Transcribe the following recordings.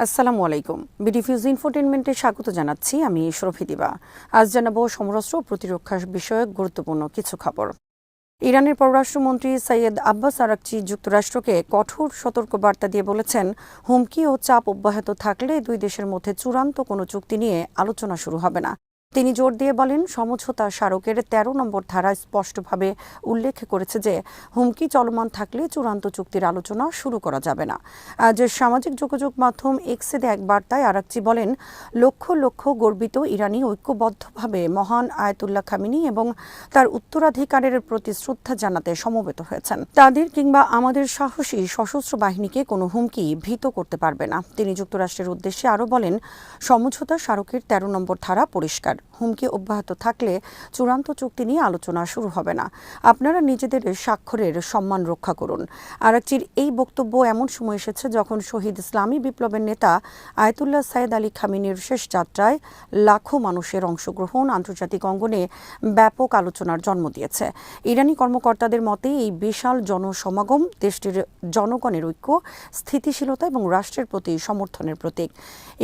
আসসালামু আলাইকুম। বিডিফিউজ ইনফোটেনমেন্টে স্বাগত জানাচ্ছি। আমি শরফি দিবা। আজ জানাবো সমরাস্ত্র ও প্রতিরক্ষা বিষয়ক গুরুত্বপূর্ণ কিছু খবর। ইরানের পররাষ্ট্রমন্ত্রী সৈয়দ আব্বাস আরাকচি যুক্তরাষ্ট্রকে কঠোর সতর্কবার্তা দিয়ে বলেছেন, হুমকি ও চাপ অব্যাহত থাকলে দুই দেশের মধ্যে চূড়ান্ত কোনো চুক্তি নিয়ে আলোচনা শুরু হবে না। তিনি জোর দিয়ে বলেন, সমঝোতা স্মারকের ১৩ নম্বর ধারা স্পষ্টভাবে উল্লেখ করেছে যে হুমকি চলমান থাকলে চূড়ান্ত চুক্তির আলোচনা শুরু করা যাবে না। আজ সামাজিক যোগাযোগ মাধ্যম এক্সে এক বার্তায় আরাকচি বলেন, লক্ষ লক্ষ গর্বিত ইরানি ঐক্যবদ্ধভাবে মহান আয়াতুল্লাহ খামেনি এবং তার উত্তরাধিকারের প্রতি শ্রদ্ধা জানাতে সমবেত হয়েছেন। তাদের কিংবা আমাদের সাহসী সশস্ত্র বাহিনীকে কোনো হুমকি ভীত করতে পারবে না। তিনি যুক্তরাষ্ট্রের উদ্দেশ্যে আরও বলেন, সমঝোতা স্মারকের ১৩ নম্বর ধারা পরিষ্কার, হুমকি অব্যাহত থাকলে চূড়ান্ত চুক্তি নিয়ে আলোচনা শুরু হবে না। আপনারা নিজেদের স্বাক্ষরের সম্মান রক্ষা করুন। আরাকচির এই বক্তব্য এমন সময় এসেছে যখন শহীদ ইসলামী বিপ্লবের নেতা আয়াতুল্লাহ সাইয়েদ আলী খামেনির শেষ যাত্রায় লাখো মানুষের অংশগ্রহণ আন্তর্জাতিক অঙ্গনে ব্যাপক আলোচনার জন্ম দিয়েছে। ইরানি কর্মকর্তাদের মতে এই বিশাল জনসমাগম দেশটির জনগণের ঐক্য, স্থিতিশীলতা এবং রাষ্ট্রের প্রতি সমর্থনের প্রতীক।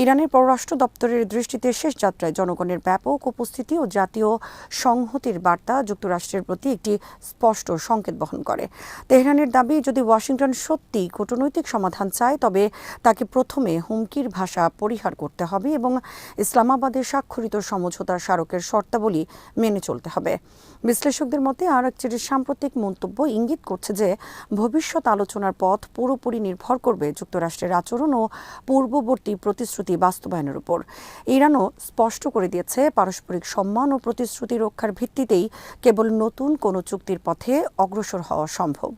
ইরানের পররাষ্ট্র দপ্তরের দৃষ্টিতে শেষ যাত্রায় জনগণের ব্যাপক উপস্থিতি ও জাতীয় সংহতির বার্তা যুক্তরাষ্ট্রের প্রতি একটি স্পষ্ট সংকেত বহন করে। তেহরানের দাবি, যদি ওয়াশিংটন সত্যি কূটনৈতিক সমাধান চায় তবে তাকে প্রথমে হুমকির ভাষা পরিহার করতে হবে এবং ইসলামাবাদের স্বাক্ষরিত সমঝোতা স্মারকের শর্তাবলী মেনে চলতে হবে। বিশ্লেষকদের মতে আরাকচির সাম্প্রতিক মন্তব্য ইঙ্গিত করছে যে ভবিষ্যৎ আলোচনার পথ পুরোপুরি নির্ভর করবে যুক্তরাষ্ট্রের আচরণ ও পূর্ববর্তী প্রতিশ্রুতি বাস্তবায়নের উপর। ইরানও স্পষ্ট করে দিয়েছে, পারস্পরিক সম্মান ও প্রতিশ্রুতি রক্ষার ভিত্তিতেই কেবল নতুন কোনো চুক্তির পথে অগ্রসর হওয়া সম্ভব।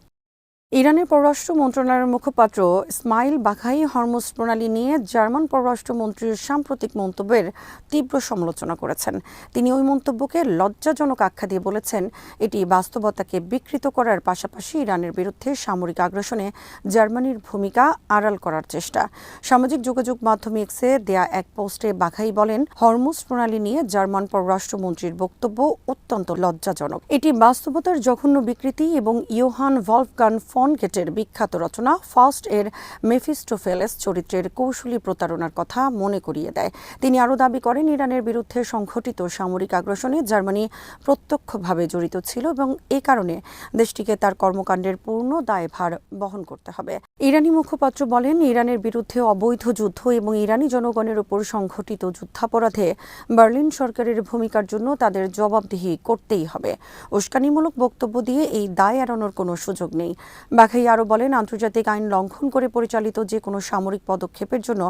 ইরানের পররাষ্ট্র মন্ত্রণালয়ের মুখপাত্র ইসমাইল বাঘাই হরমুজ প্রণালী নিয়ে জার্মান পররাষ্ট্রমন্ত্রীর সাম্প্রতিক মন্তব্যের তীব্র সমালোচনা করেছেন। তিনি ওই মন্তব্যকে লজ্জাজনক আখ্যা দিয়ে বলেছেন, এটি বাস্তবতাকে বিকৃত করার পাশাপাশি ইরানের বিরুদ্ধে সামরিক আগ্রাসনে জার্মানির ভূমিকা আড়াল করার চেষ্টা। সামাজিক যোগাযোগ মাধ্যম এক্সে দেয়া এক পোস্টে বাঘাই বলেন, হরমুজ প্রণালী নিয়ে জার্মান পররাষ্ট্রমন্ত্রীর বক্তব্য অত্যন্ত লজ্জাজনক। এটি বাস্তবতার জঘন্য বিকৃতি এবং ইয়োহান ভলফগান ফন গেটের বিখ্যাত রচনা ফাউস্ট এর মেফিস্টোফেলেস চরিত্রের কৌশলী প্রতারণার কথা মনে করিয়ে দেয়। তিনি আরও দাবি করেন, ইরানের বিরুদ্ধে সংঘটিত সামরিক আগ্রাসনে জার্মানি প্রত্যক্ষভাবে জড়িত ছিল এবং এ কারণে দেশটিকে তার কর্মকাণ্ডের পূর্ণ দায়ভার বহন করতে হবে। ইরানি মুখপাত্র বলেন, ইরানের বিরুদ্ধে অবৈধ যুদ্ধ এবং ইরানি জনগণের উপর সংঘটিত যুদ্ধাপরাধে বার্লিন সরকারের ভূমিকার জন্য তাদের জবাবদিহি করতেই হবে। উস্কানিমূলক বক্তব্য দিয়ে এই দায় এড়ানোর কোনো সুযোগ নেই। বাঘাই আরও বলেন, আন্তর্জাতিক আইন লঙ্ঘন করে পরিচালিত যে কোনো সামরিক পদক্ষেপের জন্য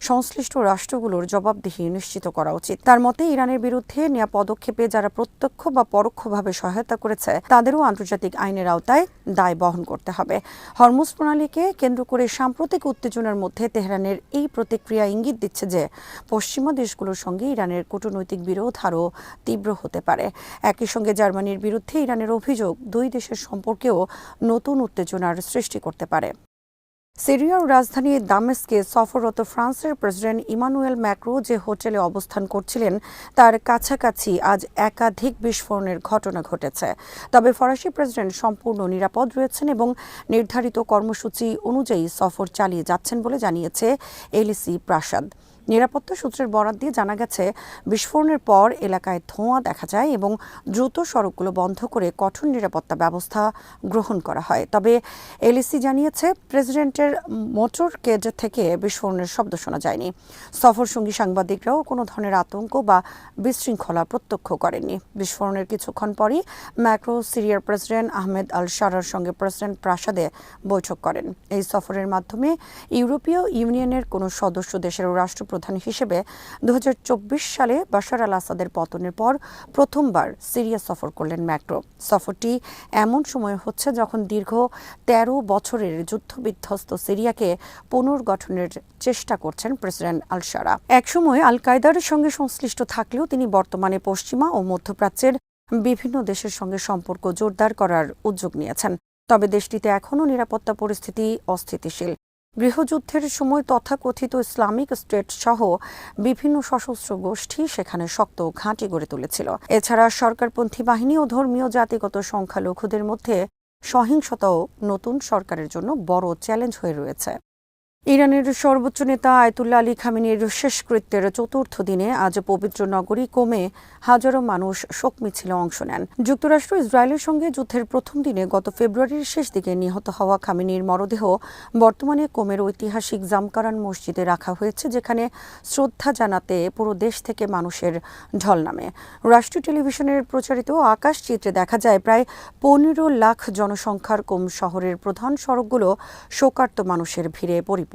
সংশ্লিষ্ট রাষ্ট্রগুলোর জবাবদিহি নিশ্চিত করা উচিত। তার মতে, ইরানের বিরুদ্ধে নেওয়া পদক্ষেপে যারা প্রত্যক্ষ বা পরোক্ষভাবে সহায়তা করেছে তাদেরও আন্তর্জাতিক আইনের আওতায় দায় বহন করতে হবে। হরমুজ প্রণালীকে কেন্দ্র করে সাম্প্রতিক উত্তেজনার মধ্যে তেহরানের এই প্রতিক্রিয়া ইঙ্গিত দিচ্ছে যে পশ্চিমা দেশগুলোর সঙ্গে ইরানের কূটনৈতিক বিরোধ আরও তীব্র হতে পারে। একই সঙ্গে জার্মানির বিরুদ্ধে ইরানের অভিযোগ দুই দেশের সম্পর্কেও নতুন উত্তেজনার সৃষ্টি করতে পারে। সিরিয়ার রাজধানী দামেস্কে সফররত ফ্রান্সের প্রেসিডেন্ট ইমানুয়েল ম্যাক্রো যে হোটেলে অবস্থান করছিলেন তার কাছাকাছি আজ একাধিক বিস্ফোরণের ঘটনা ঘটেছে। তবে ফরাসি প্রেসিডেন্ট সম্পূর্ণ নিরাপদ রয়েছেন এবং নির্ধারিত কর্মসূচি অনুযায়ী সফর চালিয়ে যাচ্ছেন বলে জানিয়েছে এলিসি প্রাসাদ। নিরাপত্তা সূত্রের বরাত দিয়ে জানা গেছে, বিস্ফোরণের পর এলাকায় ধোঁয়া দেখা যায় এবং দ্রুত সড়কগুলো বন্ধ করে কঠোর নিরাপত্তা ব্যবস্থা গ্রহণ করা হয়। তবে এলিসি জানিয়েছে, প্রেসিডেন্টের মোটরকেড থেকে বিস্ফোরণের শব্দ শোনা যায়নি। সফরসঙ্গী সাংবাদিকরাও কোনো ধরনের আতঙ্ক বা বিশৃঙ্খলা প্রত্যক্ষ করেননি। বিস্ফোরণের কিছুক্ষণ পরই ম্যাক্রো সিরিয়ার প্রেসিডেন্ট আহমেদ আল শারার সঙ্গে প্রেসিডেন্ট প্রাসাদে বৈঠক করেন। এই সফরের মাধ্যমে ইউরোপীয় ইউনিয়নের কোনো সদস্য দেশের রাষ্ট্রপ্রধান হিসেবে ২০২৪ সালে বাশার আল আসাদের পতনের পর প্রথমবার সিরিয়া সফর করলেন ম্যাক্রো। সফরটি এমন সময় হচ্ছে যখন দীর্ঘ ১৩ বছরের যুদ্ধবিধ্বস্ত সিরিয়াকে পুনর্গঠনের চেষ্টা করছেন প্রেসিডেন্ট আল শারা। একসময় আল কায়দার সঙ্গে সংশ্লিষ্ট থাকলেও তিনি বর্তমানে পশ্চিমা ও মধ্যপ্রাচ্যের বিভিন্ন দেশের সঙ্গে সম্পর্ক জোরদার করার উদ্যোগ নিয়েছেন। তবে দেশটিতে এখনও নিরাপত্তা পরিস্থিতি অস্থিতিশীল। গৃহযুদ্ধের সময় তথাকথিত ইসলামিক স্টেট সহ বিভিন্ন সশস্ত্র গোষ্ঠী সেখানে শক্ত ঘাঁটি গড়ে তুলেছিল। এছাড়া সরকারপন্থী বাহিনী ও ধর্মীয় জাতিগত সংখ্যালঘুদের মধ্যে সহিংসতাও নতুন সরকারের জন্য বড় চ্যালেঞ্জ হয়ে রয়েছে। ইরানের সর্বোচ্চ নেতা আয়াতুল্লাহ আলী খামেনির শেষকৃত্যের চতুর্থ দিনে আজ পবিত্র নগরী কোমে হাজারো মানুষ শোক মিছিলে অংশ নেন। যুক্তরাষ্ট্র ইসরায়েলের সঙ্গে যুদ্ধের প্রথম দিনে গত ফেব্রুয়ারির শেষ দিকে নিহত হওয়া খামেনির মরদেহ বর্তমানে কোমের ঐতিহাসিক জামকারান মসজিদে রাখা হয়েছে, যেখানে শ্রদ্ধা জানাতে পুরো দেশ থেকে মানুষের ঢল নামে। রাষ্ট্রীয় টেলিভিশনের প্রচারিত আকাশ চিত্রে দেখা যায় প্রায় 15 লাখ জনসংখ্যার কোম শহরের প্রধান সড়কগুলো শোকার্ত মানুষের ভিড়ে পরিপূর্ণ।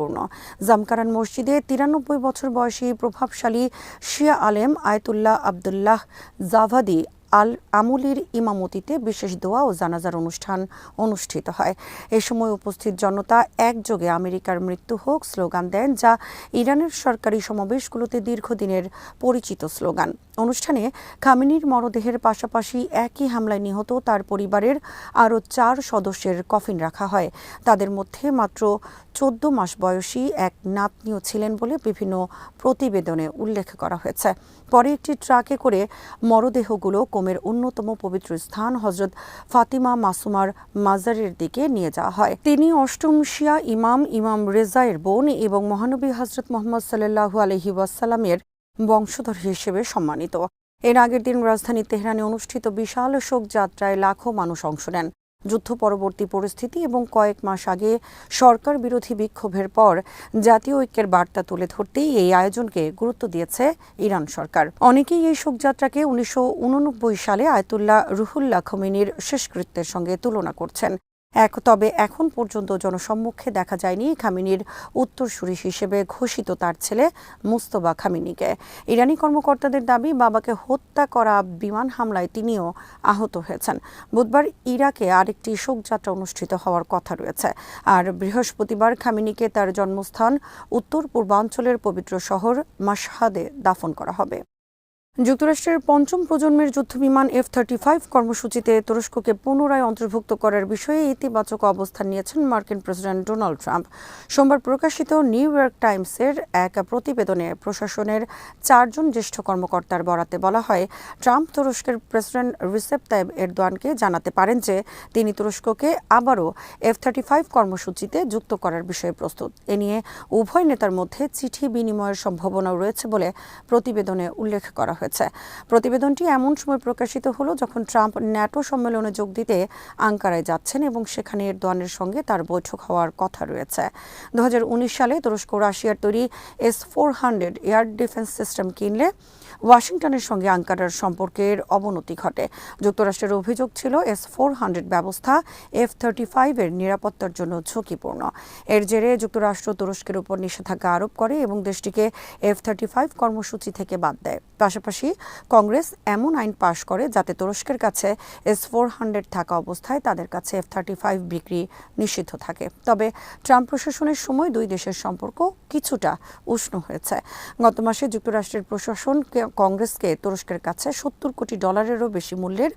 জামকারান মসজিদে 93 বছর বয়সী প্রভাবশালী শিয়া আলেম আয়াতুল্লাহ আবদুল্লাহ জাভাদি আল আমুলির ইমামতিতে বিশেষ দোয়া ও জানাজার অনুষ্ঠান অনুষ্ঠিত হয়। এ সময় উপস্থিত জনতা একযোগে আমেরিকার মৃত্যু হোক স্লোগান দেন, যা ইরানের সরকারি সমাবেশগুলোতে দীর্ঘদিনের পরিচিত স্লোগান। অনুষ্ঠানে খামেনির মরদেহের পাশাপাশি একই হামলায় নিহত তার পরিবারের আরও 4 সদস্যের কফিন রাখা হয়। তাদের মধ্যে মাত্র 14 মাস বয়সী এক নাতনিও ছিলেন বলে বিভিন্ন প্রতিবেদনে উল্লেখ করা হয়েছে। পরে একটি ট্রাকে করে মরদেহগুলো কোমের অন্যতম পবিত্র স্থান হজরত ফাতিমা মাসুমার মাজারের দিকে নিয়ে যাওয়া হয়। তিনি অষ্টম শিয়া ইমাম রেজায়ের বোন এবং মহানবী হজরত মোহাম্মদ সাল্লাল্লাহু আলাইহি ওয়াসাল্লামের বংশধর হিসেবে সম্মানিত। এর আগের দিন রাজধানী তেহরানে অনুষ্ঠিত বিশাল শোকযাত্রায় লাখো মানুষ অংশ নেন। যুদ্ধ পরবর্তী পরিস্থিতি এবং কয়েক মাস আগে সরকার বিরোধী বিক্ষোভের পর জাতীয় ঐক্যের বার্তা তুলে ধরতেই এই আয়োজনকে গুরুত্ব দিয়েছে ইরান সরকার। অনেকেই এই শোকযাত্রাকে 1989 সালে আয়াতুল্লাহ রুহুল্লাহ খোমেনির শেষকৃত্যের সঙ্গে তুলনা করছেন। তবে এখন পর্যন্ত জনসম্মুখে দেখা যায়নি খামেনির উত্তরসূরি হিসেবে ঘোষিত তার ছেলে মুস্তফা খামেনিকে। ইরানি কর্মকর্তাদের দাবি, বাবাকে হত্যা করা বিমান হামলায় তিনিও আহত হয়েছেন। বুধবার ইরাকে আরেকটি শোকযাত্রা অনুষ্ঠিত হওয়ার কথা রয়েছে। আর বৃহস্পতিবার খামেনিকে তার জন্মস্থান উত্তর পূর্বাঞ্চলের পবিত্র শহর মাশহাদে দাফন করা হবে। যুক্তরাষ্ট্রের পঞ্চম প্রজন্মের যুদ্ধবিমান F-35 কর্মসূচিতে তুরস্ককে পুনরায় অন্তর্ভুক্ত করার বিষয়ে ইতিবাচক অবস্থান নিয়েছেন মার্কিন প্রেসিডেন্ট ডোনাল্ড ট্রাম্প। সোমবার প্রকাশিত নিউ ইয়র্ক টাইমসের এক প্রতিবেদনে প্রশাসনের 4 জন জ্যেষ্ঠ কর্মকর্তার বরাতে বলা হয়, ট্রাম্প তুরস্কের প্রেসিডেন্ট রিসেপ তাইব এরদোয়ানকে জানাতে পারেন যে তিনি তুরস্ককে আবারও F-35 কর্মসূচিতে যুক্ত করার বিষয়ে প্রস্তুত। এ নিয়ে উভয় নেতার মধ্যে চিঠি বিনিময়ের সম্ভাবনাও রয়েছে বলে প্রতিবেদনে উল্লেখ করা হয়েছে। প্রতিবেদনটি এমন সময় প্রকাশিত হলো যখন ট্রাম্প ন্যাটো সম্মেলনে যোগ দিতে আঙ্কারায় যাচ্ছেন এবং সেখানে এরদোয়ানের সঙ্গে তার বৈঠক হওয়ার কথা রয়েছে। 2019 সালে তুরস্ক রাশিয়ার তৈরি S-400 এয়ার ডিফেন্স সিস্টেম কিনলে ওয়াশিংটনের সঙ্গে আঙ্কারার সম্পর্কের অবনতি ঘটে। যুক্তরাষ্ট্রের অভিযোগ ছিল S-400 ব্যবস্থা F-35 এর নিরাপত্তার জন্য ঝুঁকিপূর্ণ। এর জেরে যুক্তরাষ্ট্র তুরস্কের উপর নিষেধাজ্ঞা আরোপ করে এবং দেশটিকে F-35 কর্মসূচি থেকে বাদ দেয়। পাশাপাশি কংগ্রেস এমন আইন পাশ করে যাতে তুরস্কের কাছে S-400 থাকা অবস্থায় তাদের কাছে F-35 বিক্রি নিষিদ্ধ থাকে। তবে ট্রাম্প প্রশাসনের সময় দুই দেশের সম্পর্ক কিছুটা উষ্ণ হয়েছে। গত মাসে যুক্তরাষ্ট্রের প্রশাসন কংগ্রেসকে তুরস্কের কাছে $70 কোটি বেশি মূল্যের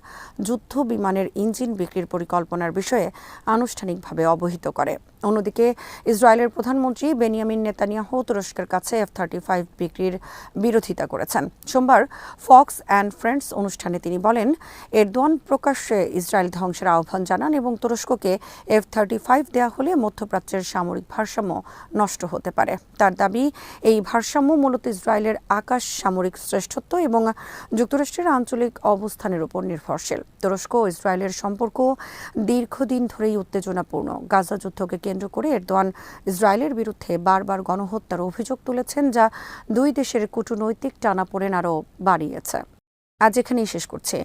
যুদ্ধ বিমানের ইঞ্জিন বিক্রির পরিকল্পনার বিষয়ে আনুষ্ঠানিকভাবে অবহিত করে। অন্যদিকে ইসরায়েলের প্রধানমন্ত্রী বেনিয়ামিন নেতানিয়াহু তুরস্কের কাছে F-35 বিক্রির বিরোধিতা করেছেন। সোমবার ফক্স অ্যান্ড ফ্রেন্ডস অনুষ্ঠানে তিনি বলেন, এরদোয়ান প্রকাশ্যে ইসরায়েল ধ্বংসের আহ্বান জানান এবং তুরস্ককে F-35 দেয়া হলে মধ্যপ্রাচ্যের সামরিক ভারসাম্য নষ্ট হতে পারে। তার দাবি, এই ভারসাম্য মূলত ইসরায়েলের আকাশ সামরিক শ্রেষ্ঠত্ব এবং যুক্তরাষ্ট্রের আঞ্চলিক অবস্থানের উপর নির্ভরশীল। তুরস্ক ও ইসরায়েলের সম্পর্ক দীর্ঘদিন ধরেই উত্তেজনাপূর্ণ। গাজা যুদ্ধকে কেন্দ্র করে এরদোয়ান ইসরায়েলের বিরুদ্ধে বারবার গণহত্যার অভিযোগ তুলেছেন, যা দুই দেশের কূটনৈতিক টানাপোড়েন আরও বাড়িয়েছে। আজ এখানেই শেষ করছে।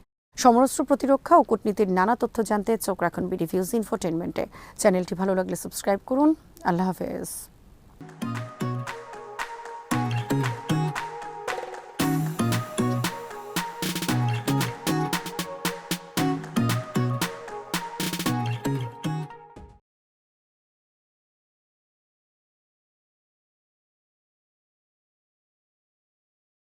সমরাস্ত্র প্রতিরক্ষা ও কূটনীতির নানা তথ্য জানতে চোখ রাখুন বিডি নিউজ ইনফোটেইনমেন্টে। চ্যানেলটি ভালো লাগলে সাবস্ক্রাইব করুন। আল্লাহ হাফেজ।